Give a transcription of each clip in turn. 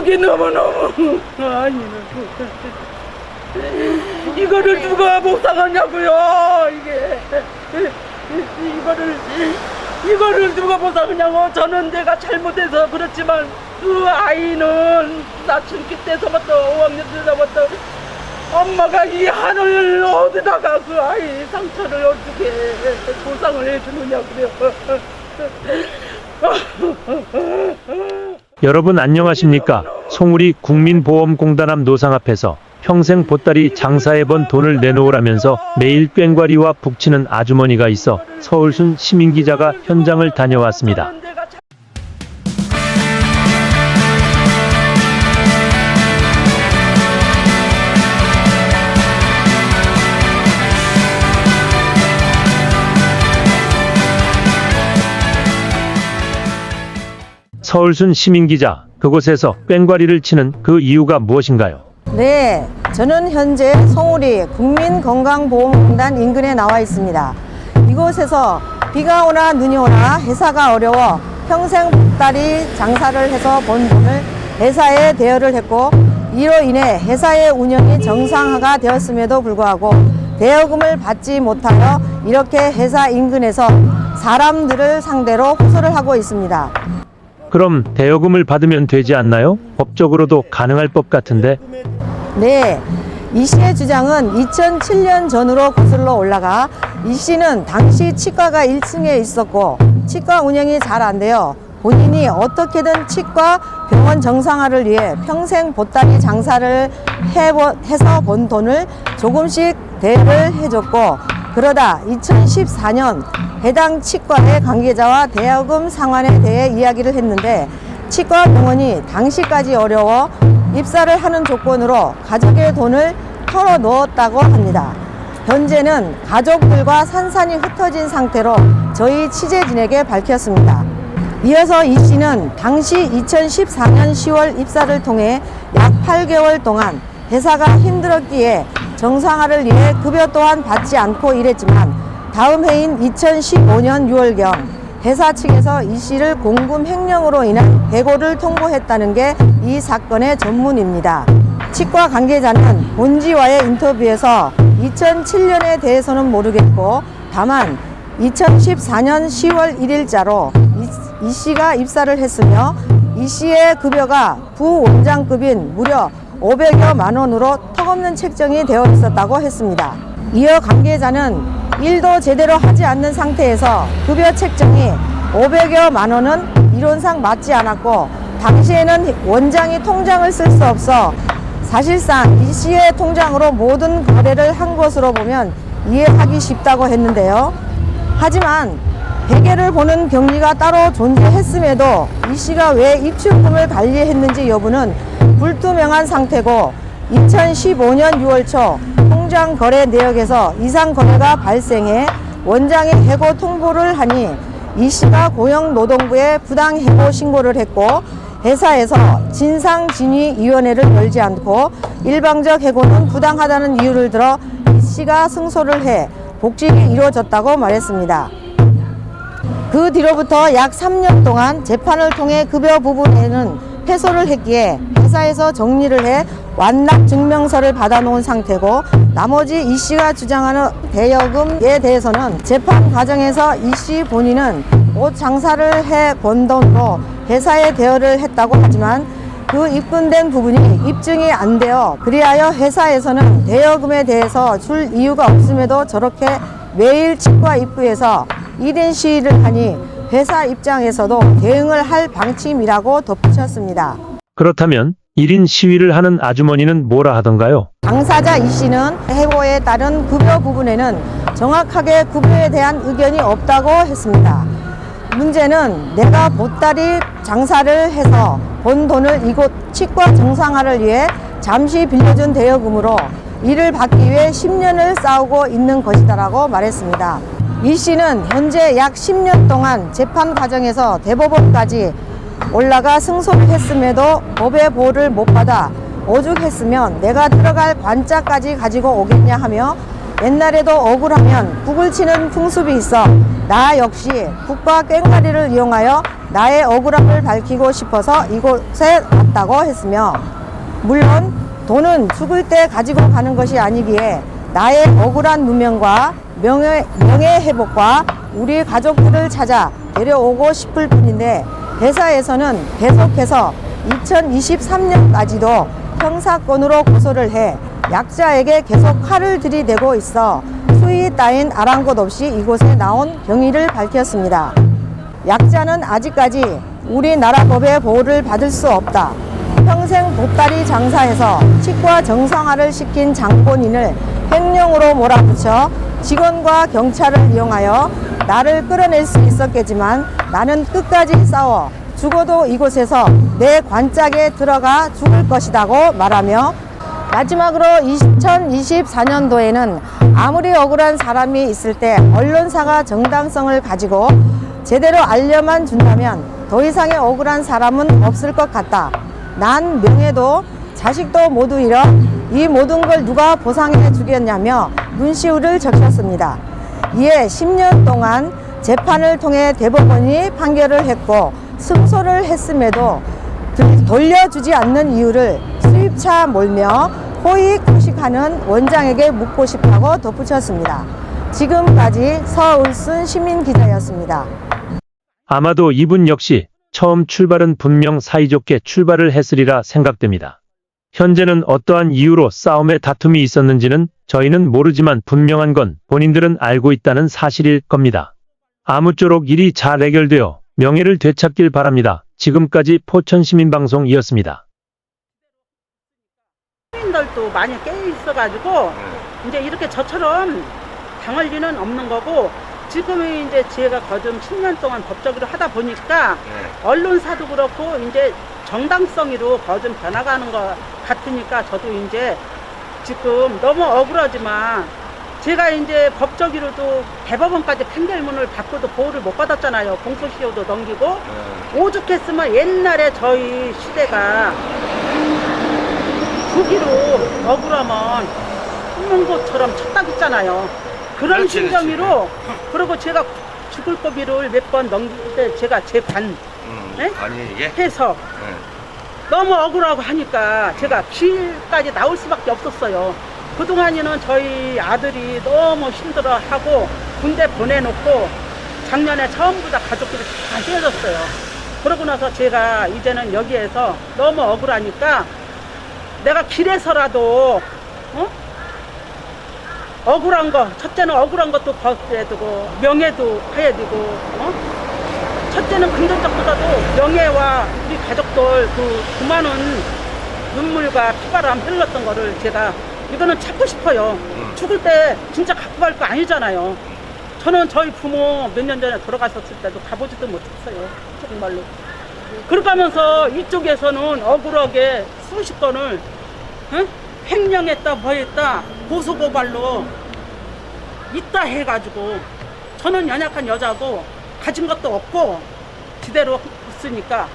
그게 너무너무 아니 이거를 누가 보상하냐고요. 이거를 누가 보상하냐고. 저는 내가 잘못해서 그렇지만 그 아이는 사춘기 때서부터 5학년 때서부터 엄마가 이 하늘 어디다가 그 아이 상처를 어떻게 보상을 해주느냐 그래요. 여러분 안녕하십니까? 송우리 국민보험공단 앞 노상 앞에서 평생 보따리 장사해본 돈을 내놓으라면서 매일 꽹과리와 북치는 아주머니가 있어 서울순 시민기자가 현장을 다녀왔습니다. 서울순 시민기자, 그곳에서 꽹과리를 치는 그 이유가 무엇인가요? 네, 저는 현재 송우리 국민건강보험공단 인근에 나와 있습니다. 이곳에서 비가 오나 눈이 오나 회사가 어려워 평생 보따리 장사를 해서 번 돈을 회사에 대여를 했고, 이로 인해 회사의 운영이 정상화가 되었음에도 불구하고 대여금을 받지 못하여 이렇게 회사 인근에서 사람들을 상대로 호소를 하고 있습니다. 그럼 대여금을 받으면 되지 않나요? 법적으로도 가능할 법 같은데. 네, 이 씨의 주장은 2007년 전으로 거슬러 올라가 이 씨는 당시 치과가 1층에 있었고 치과 운영이 잘 안 돼요. 본인이 어떻게든 치과 병원 정상화를 위해 평생 보따리 장사를 해서 번 돈을 조금씩 대여를 해줬고, 그러다 2014년 해당 치과의 관계자와 대여금 상환에 대해 이야기를 했는데 치과 병원이 당시까지 어려워 입사를 하는 조건으로 가족의 돈을 털어 넣었다고 합니다. 현재는 가족들과 산산이 흩어진 상태로 저희 취재진에게 밝혔습니다. 이어서 이 씨는 당시 2014년 10월 입사를 통해 약 8개월 동안 회사가 힘들었기에 정상화를 위해 급여 또한 받지 않고 일했지만 다음 해인 2015년 6월경 회사 측에서 이 씨를 공금 횡령으로 인한 해고를 통보했다는 게 이 사건의 전문입니다. 치과 관계자는 본지와의 인터뷰에서 2007년에 대해서는 모르겠고 다만 2014년 10월 1일자로 이 씨가 입사를 했으며 이 씨의 급여가 부원장급인 무려 500여만 원으로 턱없는 책정이 되어 있었다고 했습니다. 이어 관계자는 일도 제대로 하지 않는 상태에서 급여 책정이 500여만 원은 이론상 맞지 않았고 당시에는 원장이 통장을 쓸 수 없어 사실상 이 씨의 통장으로 모든 거래를 한 것으로 보면 이해하기 쉽다고 했는데요. 하지만 회계를 보는 경리가 따로 존재했음에도 이 씨가 왜 입출금을 관리했는지 여부는 불투명한 상태고 2015년 6월 초 통장 거래 내역에서 이상 거래가 발생해 원장이 해고 통보를 하니 이 씨가 고용노동부에 부당 해고 신고를 했고 회사에서 진상진위위원회를 열지 않고 일방적 해고는 부당하다는 이유를 들어 이 씨가 승소를 해 복직이 이루어졌다고 말했습니다. 그 뒤로부터 약 3년 동안 재판을 통해 급여 부분에는 패소를 했기에 회사에서 정리를 해 완납 증명서를 받아놓은 상태고 나머지 이 씨가 주장하는 대여금에 대해서는 재판 과정에서 이 씨 본인은 옷 장사를 해 번 돈으로 회사에 대여를 했다고 하지만 그 입금된 부분이 입증이 안 되어 그리하여 회사에서는 대여금에 대해서 줄 이유가 없음에도 저렇게 매일 치과 입구에서 1인 시위를 하니 회사 입장에서도 대응을 할 방침이라고 덧붙였습니다. 그렇다면 1인 시위를 하는 아주머니는 뭐라 하던가요? 당사자 이 씨는 해고에 따른 급여 부분에는 정확하게 급여에 대한 의견이 없다고 했습니다. 문제는 내가 보따리 장사를 해서 번 돈을 이곳 치과 정상화를 위해 잠시 빌려준 대여금으로 이를 받기 위해 10년을 싸우고 있는 것이다라고 말했습니다. 이 씨는 현재 약 10년 동안 재판 과정에서 대법원까지 올라가 승소를 했음에도 법의 보호를 못 받아 오죽했으면 내가 들어갈 관자까지 가지고 오겠냐 하며 옛날에도 억울하면 북을 치는 풍습이 있어 나 역시 국가 꽹과리를 이용하여 나의 억울함을 밝히고 싶어서 이곳에 왔다고 했으며, 물론 돈은 죽을 때 가지고 가는 것이 아니기에 나의 억울한 무명과 명예 회복과 우리 가족들을 찾아 데려오고 싶을 뿐인데, 회사에서는 계속해서 2023년까지도 형사건으로 고소를 해 약자에게 계속 칼을 들이대고 있어 수위 따윈 아랑곳 없이 이곳에 나온 경위를 밝혔습니다. 약자는 아직까지 우리나라 법의 보호를 받을 수 없다. 평생 보따리 장사해서 치과 정상화를 시킨 장본인을 횡령으로 몰아붙여 직원과 경찰을 이용하여 나를 끌어낼 수 있었겠지만, 나는 끝까지 싸워 죽어도 이곳에서 내 관짝에 들어가 죽을 것이라고 말하며, 마지막으로 2024년도에는 아무리 억울한 사람이 있을 때 언론사가 정당성을 가지고 제대로 알려만 준다면 더 이상의 억울한 사람은 없을 것 같다. 난 명예도 자식도 모두 잃어 이 모든 걸 누가 보상해 주겠냐며 눈시울을 적셨습니다. 이에 10년 동안 재판을 통해 대법원이 판결을 했고 승소를 했음에도 돌려주지 않는 이유를 수입차 몰며 호의코식하는 원장에게 묻고 싶다고 덧붙였습니다. 지금까지 서울순 시민기자였습니다. 아마도 이분 역시 처음 출발은 분명 사이좋게 출발을 했으리라 생각됩니다. 현재는 어떠한 이유로 싸움에 다툼이 있었는지는 저희는 모르지만 분명한 건 본인들은 알고 있다는 사실일 겁니다. 아무쪼록 일이 잘 해결되어 명예를 되찾길 바랍니다. 지금까지 포천시민방송이었습니다. 시민들도 많이 깨 있어가지고 이제 이렇게 저처럼 당할 리는 없는 거고, 지금은 이제 제가 거듭 10년 동안 법적으로 하다 보니까 언론사도 그렇고 이제 정당성으로 거듭 변화가는 것 같으니까 저도 이제 지금 너무 억울하지만, 제가 이제 법적으로도 대법원까지 판결문을 받고도 보호를 못 받았잖아요. 공소시효도 넘기고. 오죽했으면 옛날에 저희 시대가 국기로 억울하면 죽는 것처럼 쳤다 했잖아요. 그런 그렇지, 심정으로. 그리고 제가 죽을 고비를 몇 번 넘길 때 제가 재판 아니 이게 해서 너무 억울하고 하니까 제가 길까지 나올 수밖에 없었어요. 그동안에는 저희 아들이 너무 힘들어하고 군대 보내놓고 작년에 전부 다 가족들이 다 헤어졌어요. 그러고 나서 제가 이제는 여기에서 너무 억울하니까 내가 길에서라도 억울한 거, 첫째는 억울한 것도 벗어야 되고 명예도 해야 되고, 첫째는 금전적보다도 명예와 우리 가족들 그 많은 눈물과 피바람 흘렀던 거를 제가 이거는 찾고 싶어요. 죽을 때 진짜 갖고 갈 거 아니잖아요. 저는 저희 부모 몇 년 전에 돌아가셨을 때도 가보지도 못했어요. 정말로. 그렇게 하면서 이쪽에서는 억울하게 수십 건을 횡령했다 뭐했다 고소고발로 있다 해가지고, 저는 연약한 여자고 가진 것도 없고 지대로 있으니까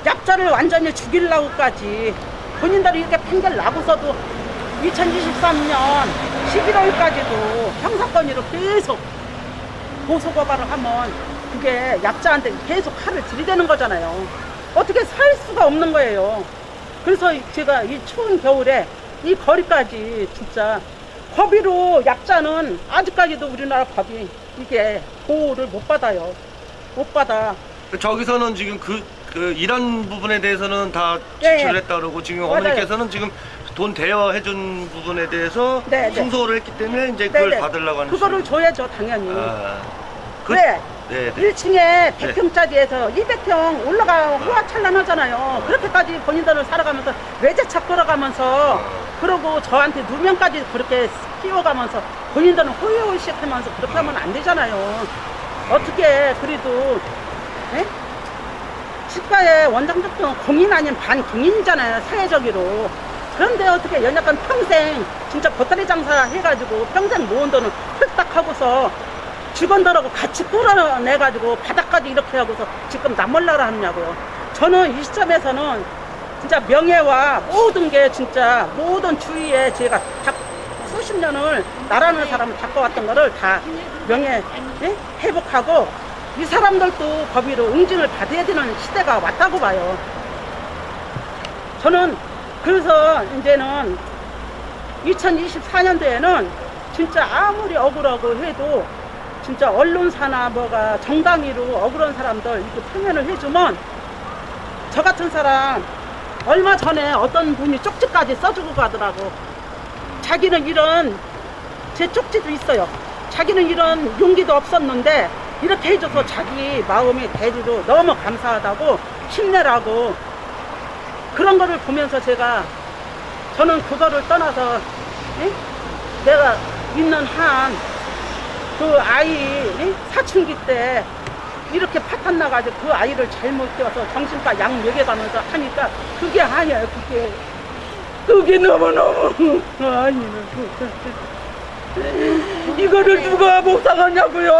약자를 완전히 죽이려고까지 본인들이 이렇게 판결 나고서도 2023년 11월까지도 형사건으로 계속 고소고발을 하면 그게 약자한테 계속 칼을 들이대는 거잖아요. 어떻게 살 수가 없는 거예요. 그래서 제가 이 추운 겨울에 이 거리까지 진짜 법위로 약자는 아직까지도 우리나라 법이 이게 보호를 못 받아요. 못 받아. 저기서는 지금 그 이런 부분에 대해서는 다 네. 지출을 했다 그러고, 지금 맞아요. 어머니께서는 지금 돈 대여해준 부분에 대해서 네, 네. 승소를 했기 때문에 이제 그걸 네네. 받으려고 하는 그거를 줘야죠, 당연히. 네. 네. 네. 1층에 100평짜리에서 200평 올라가 호화찬란하잖아요. 그렇게까지 본인들을 살아가면서 외제차 끌어가면서, 그러고 저한테 누명까지 그렇게 끼워가면서 본인들은 호의호의식 하면서 그렇게 하면 안 되잖아요. 어떻게 그래도 치과의 원장족도 공인 아닌 반공인이잖아요, 사회적으로. 그런데 어떻게 연약한 평생 진짜 보따리 장사 해가지고 평생 모은 돈을 홀딱 하고서 직원들하고 같이 끌어내가지고 바닥까지 이렇게 하고서 지금 남몰라라 하느냐고요. 저는 이 시점에서는 진짜 명예와 모든 게 진짜 모든 주위에 제가 다 수십 년을 나라는 사람을 바꿔왔던 거를 다 명예 예? 회복하고 이 사람들도 법위로 응징을 받아야 되는 시대가 왔다고 봐요. 저는 그래서 이제는 2024년도에는 진짜 아무리 억울하고 해도 진짜 언론사나 뭐가 정당위로 억울한 사람들 이렇게 표현을 해주면 저 같은 사람 얼마 전에 어떤 분이 쪽지까지 써주고 가더라고. 자기는 이런 제 쪽지도 있어요. 자기는 이런 용기도 없었는데 이렇게 해줘서 자기 마음이 대리로 너무 감사하다고 힘내라고 그런 거를 보면서 저는 그거를 떠나서 예? 내가 있는 한 그 아이 예? 사춘기 때 이렇게 파탄 나가지고 그 아이를 잘못 키워서 정신과 약 먹여가면서 하니까 그게 아니에요. 그게 너무너무 아니는 이거를 누가 보상하냐고요.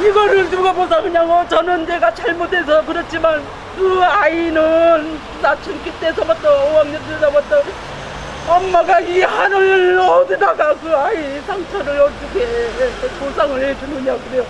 이거를 누가 보상하냐고. 저는 내가 잘못해서 그렇지만 그 아이는 사춘기 때서부터 5학년 때서부터 엄마가 이 하늘 어디다가 그 아이 상처를 어떻게 보상을 해주느냐 그래요.